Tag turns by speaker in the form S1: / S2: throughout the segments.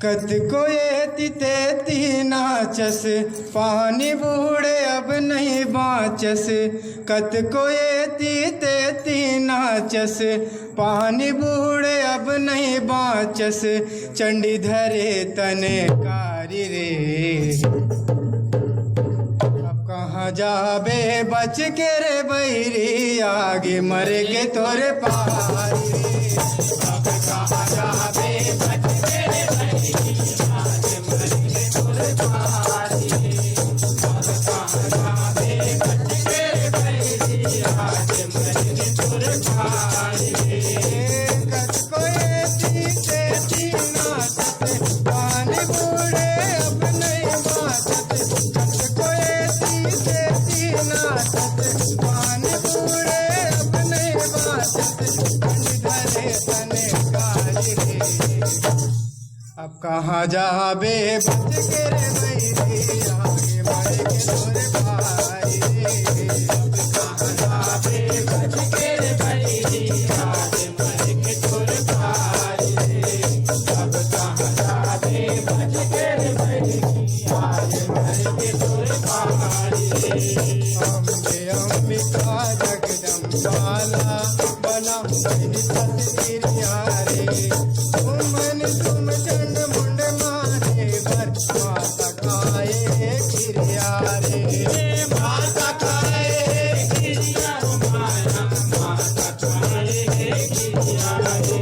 S1: कत को ये तिते नाचस पानी बूढ़े अब नहीं बाँचस। कत को ये तिते नाचस पानी बूढ़े अब नहीं बाँचस। चंडी धरे तने कारी रे अब कहाँ जाबे बच के रे बैरी आगे मरेगे तोरे पारी रे। अब कहाँ जाबे बच के रे बैरी आगे मरेगे तोरे पारी रे। अब कहाँ जाबे बच के रे बैरी आगे मरेगे तोरे पारी रे। कत को ये तीते नाचते पानी बूढ़े अब नहीं बाँचते। कत को ये तीते नाचते पानी बूढ़े अब नहीं बाँचते। धरे तने कारी रे अब कहाँ जाबे बच के रे बैरी आगे मरेगे तोरे पारी रे। अब कहाँ जाबे बच के रे बैरी आगे मरेगे तोरे पारी रे। अब कहाँ जाबे बच के रे बैरी आगे मरेगे तोरे पारी रे। अम्बे अंबिका जगदम्बाला बना सतगिरिया रे। तुम चंड मुंड मारे भर माता खाए गिरिया रे। माता खाए गिरिया माया माता खाए गिरिया रे।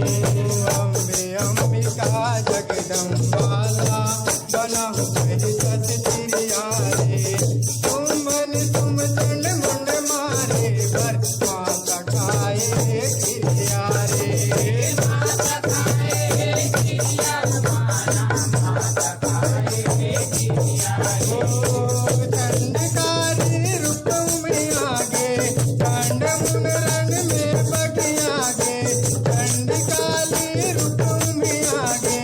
S1: अम्बे अंबिका जगदम्बाला बना सतगिरिया रे। तुम चंड मुंड मारे भर माता खाए गिरिया रे। माता खाए गिरिया माया माता खाए गिरिया रे। चंडकारी रुपम आगे चंड मुन रंग में बगी आगे। चंडकाली रुपम आगे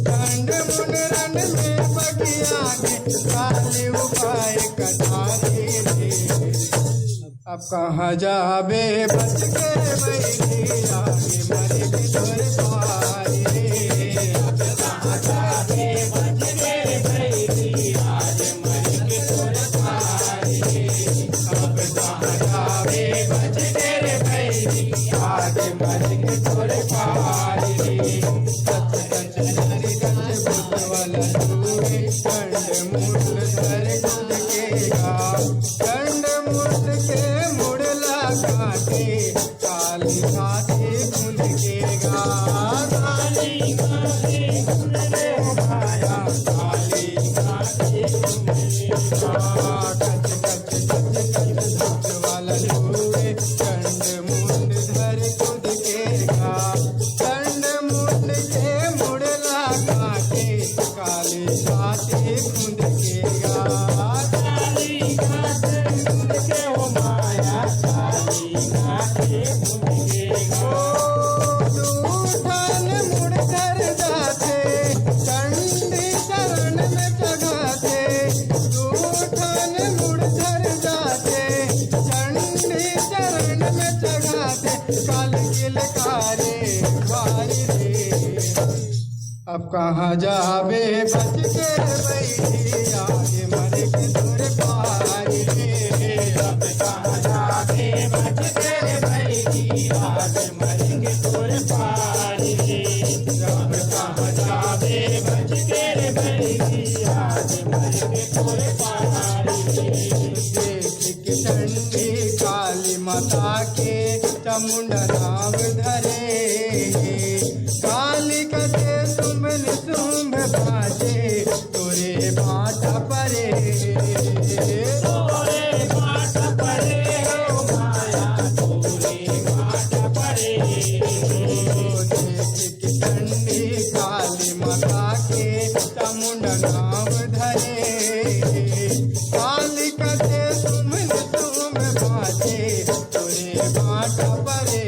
S1: चंड मुन रंग में बगी आगे। काली उपाय कटारी रे अब कहाँ जाबे बच के बैरी आगे मरेगे तोरे पारी रे। अब कहाँ जाबे बच के बैरी आगे मरेगे तोरे पारी रे। अब कहाँ जाबे बच के बैरी आगे मरेगे तोरे पारी रे। सच सच हरि गच बुद्धवाला दूरे चंड मूल धर खुद के गा। चंड मूल के मुड़ लगा के काली घाटे खुद के गा। काली घाटे खुद के गाया काली घाटे खुद के गा। कच कच कच कच धच वाला लूए चंड मुंड धर खुद के गा। चंड मुंड के मुड़ लगा के काली घाटे खुद के गा। काली घाटे खुद के हो माया काली घाटे खुद के गा। दूठन मुड़ कर जाते चंडी चरण में जगाते। दूठन मुड़ कर जाते चंडी चरण में जगाते। काल किलकारे वारी रे अब कहाँ जाबे बच के बैरी आगे मरेगे तोरे पारी रे। अब कहाँ जाबे बच के बैरी आगे मरेगे तोरे पारी रे। अब कहाँ जाबे बच के बैरी आगे मरेगे तोरे पारी रे। देख के चंडी काली माता के चामुंडा नाम धरे। काली कते तुम निशुंभ बाजे तोरे बाटा परे। तोरे बाटा परे ओ माया तोरे बाटा परे। देख के चंडी काली माता के चामुंडा नाम धरे। काली कते तुम निशुंभ बाजे तोरे बाटा परे।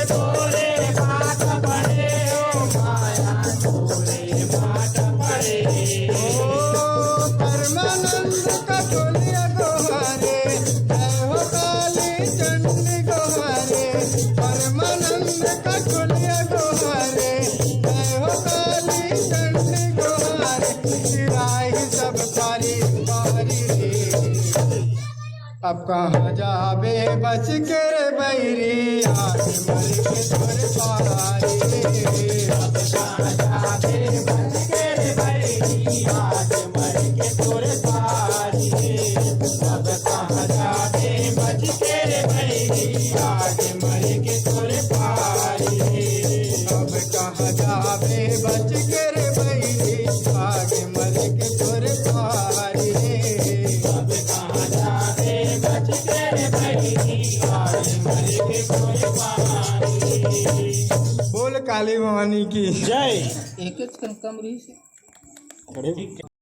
S1: तोरे बाटा परे ओ माया तोरे बाटा परे। ओ परमानंद का टोलिया गोहारे जय हो काली चंडी गोहारे। परमानंद का टोलिया गोहारे जय हो काली चंडी
S2: अब कहाँ जाबे बच के रे बैरी आज मर के तोर पारी
S1: अब कहाँ जाबे बच के रे बैरी आज मर के तोर पारी अब कहाँ जाबे बच के रे बैरी आज मर के तोर पारी
S2: अब कहाँ जाबे बच के रे बैरी आज मर के तोर पारी
S1: अब कहाँ जाबे बच के रे बैरी आज मर के तोर पारी।
S2: बोल काली भवानी की
S1: जय।
S3: एक कम रही से